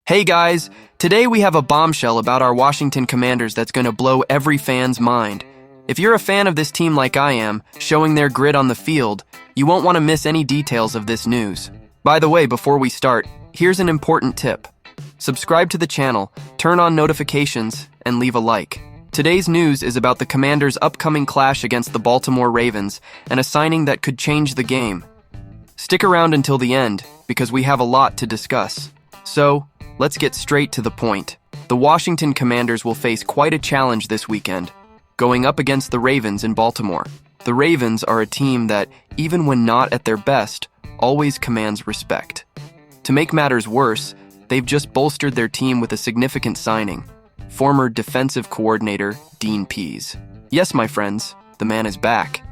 Hey guys, today we have a bombshell about our Washington Commanders that's going to blow every fan's mind. If you're a fan of this team like I am, showing their grit on the field, you won't want to miss any details of this news. By the way, before we start, here's an important tip. Subscribe to the channel, turn on notifications, and leave a like. Today's news is about the Commanders' upcoming clash against the Baltimore Ravens and a signing that could change the game. Stick around until the end, because we have a lot to discuss. So, let's get straight to the point. The Washington Commanders will face quite a challenge this weekend, going up against the Ravens in Baltimore. The Ravens are a team that, even when not at their best, always commands respect. To make matters worse, they've just bolstered their team with a significant signing, former defensive coordinator Dean Pease. Yes, my friends, the man is back.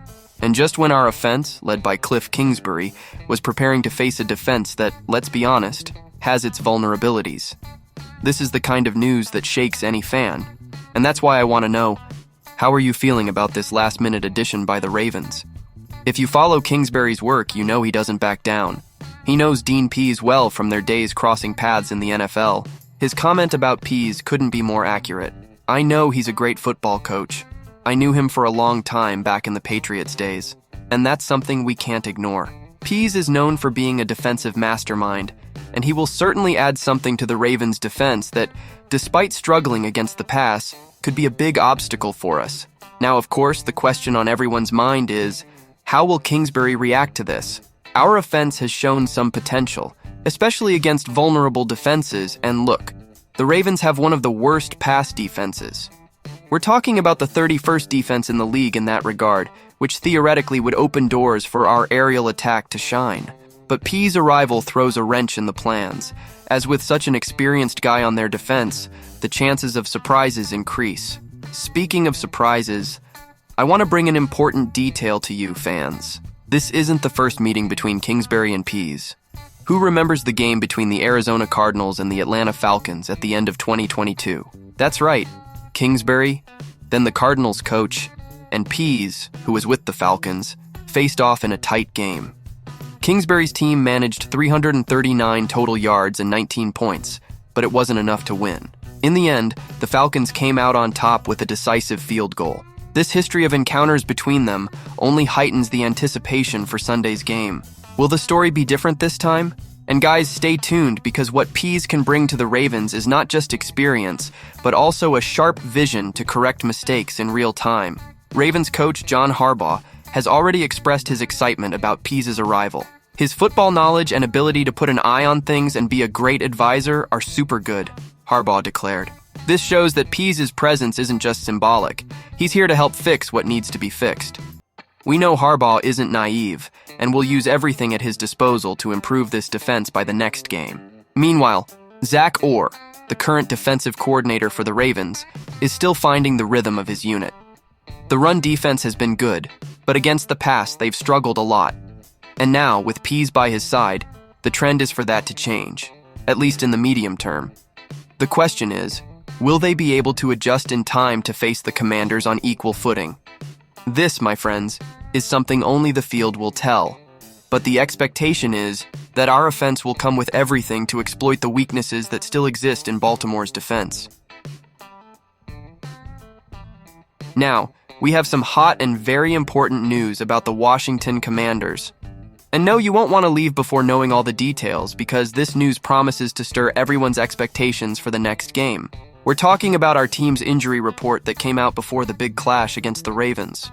And just when our offense, led by Cliff Kingsbury, was preparing to face a defense that, let's be honest, has its vulnerabilities. This is the kind of news that shakes any fan. And that's why I want to know, how are you feeling about this last-minute addition by the Ravens? If you follow Kingsbury's work, you know he doesn't back down. He knows Dean Pease well from their days crossing paths in the NFL. His comment about Pease couldn't be more accurate. I know he's a great football coach. I knew him for a long time back in the Patriots days. And that's something we can't ignore. Pease is known for being a defensive mastermind, and he will certainly add something to the Ravens' defense that, despite struggling against the pass, could be a big obstacle for us. Now, of course, the question on everyone's mind is, how will Kingsbury react to this? Our offense has shown some potential, especially against vulnerable defenses, and look, the Ravens have one of the worst pass defenses. We're talking about the 31st defense in the league in that regard, which theoretically would open doors for our aerial attack to shine. But Pease's arrival throws a wrench in the plans, as with such an experienced guy on their defense, the chances of surprises increase. Speaking of surprises, I want to bring an important detail to you fans. This isn't the first meeting between Kingsbury and Pease. Who remembers the game between the Arizona Cardinals and the Atlanta Falcons at the end of 2022? That's right, Kingsbury, then the Cardinals coach, and Pease, who was with the Falcons, faced off in a tight game. Kingsbury's team managed 339 total yards and 19 points, but it wasn't enough to win. In the end, the Falcons came out on top with a decisive field goal. This history of encounters between them only heightens the anticipation for Sunday's game. Will the story be different this time? And guys, stay tuned, because what Pease can bring to the Ravens is not just experience, but also a sharp vision to correct mistakes in real time. Ravens coach John Harbaugh has already expressed his excitement about Pease's arrival. His football knowledge and ability to put an eye on things and be a great advisor are super good, Harbaugh declared. This shows that Pease's presence isn't just symbolic. He's here to help fix what needs to be fixed. We know Harbaugh isn't naive, and will use everything at his disposal to improve this defense by the next game. Meanwhile, Zach Orr, the current defensive coordinator for the Ravens, is still finding the rhythm of his unit. The run defense has been good, but against the pass they've struggled a lot. And now, with Pease by his side, the trend is for that to change, at least in the medium term. The question is, will they be able to adjust in time to face the Commanders on equal footing? This, my friends, is something only the field will tell. But the expectation is that our offense will come with everything to exploit the weaknesses that still exist in Baltimore's defense. Now, we have some hot and very important news about the Washington Commanders. And no, you won't want to leave before knowing all the details, because this news promises to stir everyone's expectations for the next game. We're talking about our team's injury report that came out before the big clash against the Ravens.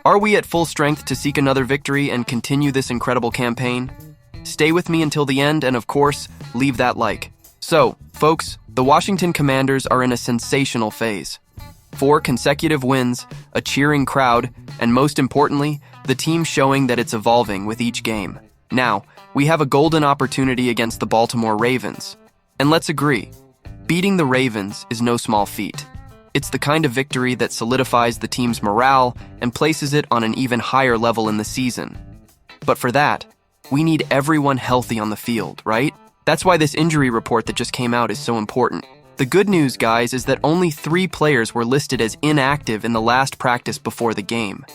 Are we at full strength to seek another victory and continue this incredible campaign? Stay with me until the end and, of course, leave that like. So, folks, the Washington Commanders are in a sensational phase. 4 consecutive wins, a cheering crowd, and most importantly, the team showing that it's evolving with each game. Now, we have a golden opportunity against the Baltimore Ravens. And let's agree, beating the Ravens is no small feat. It's the kind of victory that solidifies the team's morale and places it on an even higher level in the season. But for that, we need everyone healthy on the field, right? That's why this injury report that just came out is so important. The good news, guys, is that only 3 players were listed as inactive in the last practice before the game.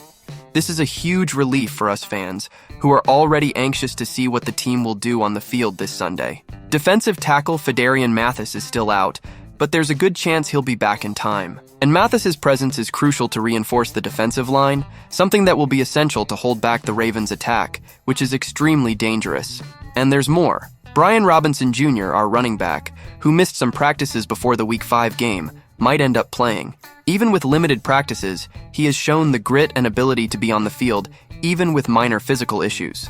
This is a huge relief for us fans, who are already anxious to see what the team will do on the field this Sunday. Defensive tackle Phidarian Mathis is still out, but there's a good chance he'll be back in time. And Mathis's presence is crucial to reinforce the defensive line, something that will be essential to hold back the Ravens' attack, which is extremely dangerous. And there's more. Brian Robinson Jr., our running back, who missed some practices before the Week 5 game, might end up playing. Even with limited practices, he has shown the grit and ability to be on the field, even with minor physical issues.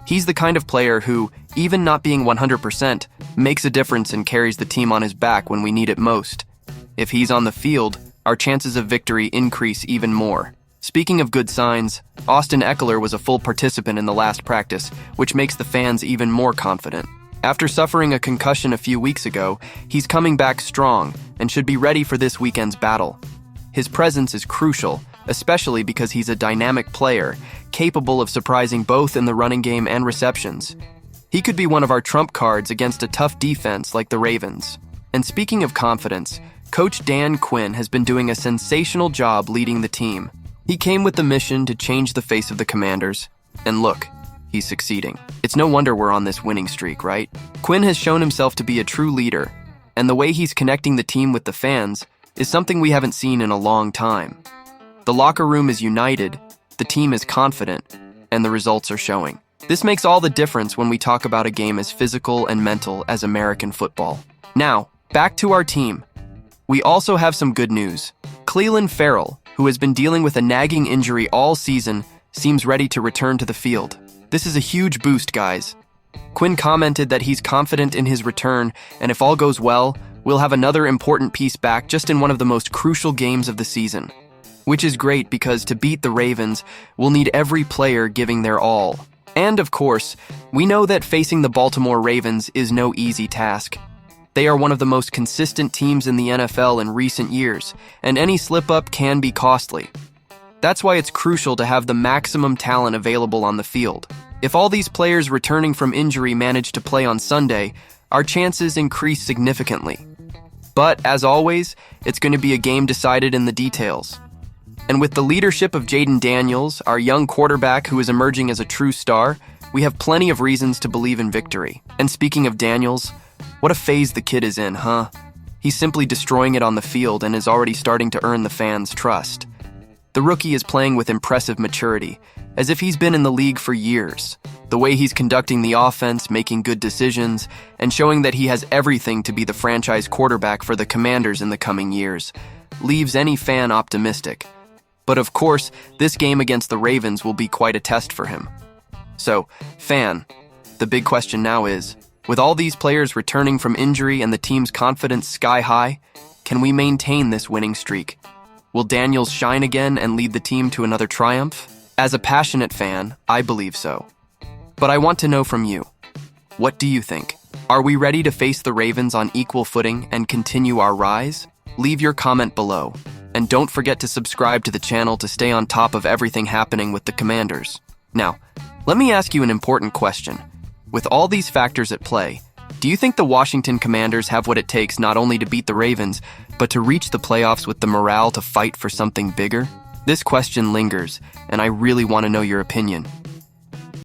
He's the kind of player who, even not being 100%, makes a difference and carries the team on his back when we need it most. If he's on the field, our chances of victory increase even more. Speaking of good signs, Austin Eckler was a full participant in the last practice, which makes the fans even more confident. After suffering a concussion a few weeks ago, he's coming back strong and should be ready for this weekend's battle. His presence is crucial, especially because he's a dynamic player, capable of surprising both in the running game and receptions. He could be one of our trump cards against a tough defense like the Ravens. And speaking of confidence, Coach Dan Quinn has been doing a sensational job leading the team. He came with the mission to change the face of the Commanders, and look, he's succeeding. It's no wonder we're on this winning streak, right? Quinn has shown himself to be a true leader, and the way he's connecting the team with the fans is something we haven't seen in a long time. The locker room is united, the team is confident, and the results are showing. This makes all the difference when we talk about a game as physical and mental as American football. Now, back to our team. We also have some good news. Clelin Ferrell, who has been dealing with a nagging injury all season, seems ready to return to the field. This is a huge boost, guys. Quinn commented that he's confident in his return, and if all goes well, we'll have another important piece back just in one of the most crucial games of the season. Which is great because to beat the Ravens, we'll need every player giving their all. And of course, we know that facing the Baltimore Ravens is no easy task. They are one of the most consistent teams in the NFL in recent years, and any slip-up can be costly. That's why it's crucial to have the maximum talent available on the field. If all these players returning from injury manage to play on Sunday, our chances increase significantly. But, as always, it's going to be a game decided in the details. And with the leadership of Jayden Daniels, our young quarterback who is emerging as a true star, we have plenty of reasons to believe in victory. And speaking of Daniels, what a phase the kid is in, huh? He's simply destroying it on the field and is already starting to earn the fans' trust. The rookie is playing with impressive maturity, as if he's been in the league for years. The way he's conducting the offense, making good decisions, and showing that he has everything to be the franchise quarterback for the Commanders in the coming years, leaves any fan optimistic. But of course, this game against the Ravens will be quite a test for him. So, fan, the big question now is, with all these players returning from injury and the team's confidence sky high, can we maintain this winning streak? Will Daniels shine again and lead the team to another triumph? As a passionate fan, I believe so. But I want to know from you, what do you think? Are we ready to face the Ravens on equal footing and continue our rise? Leave your comment below. And don't forget to subscribe to the channel to stay on top of everything happening with the Commanders. Now, let me ask you an important question. With all these factors at play, do you think the Washington Commanders have what it takes not only to beat the Ravens, but to reach the playoffs with the morale to fight for something bigger? This question lingers, and I really want to know your opinion.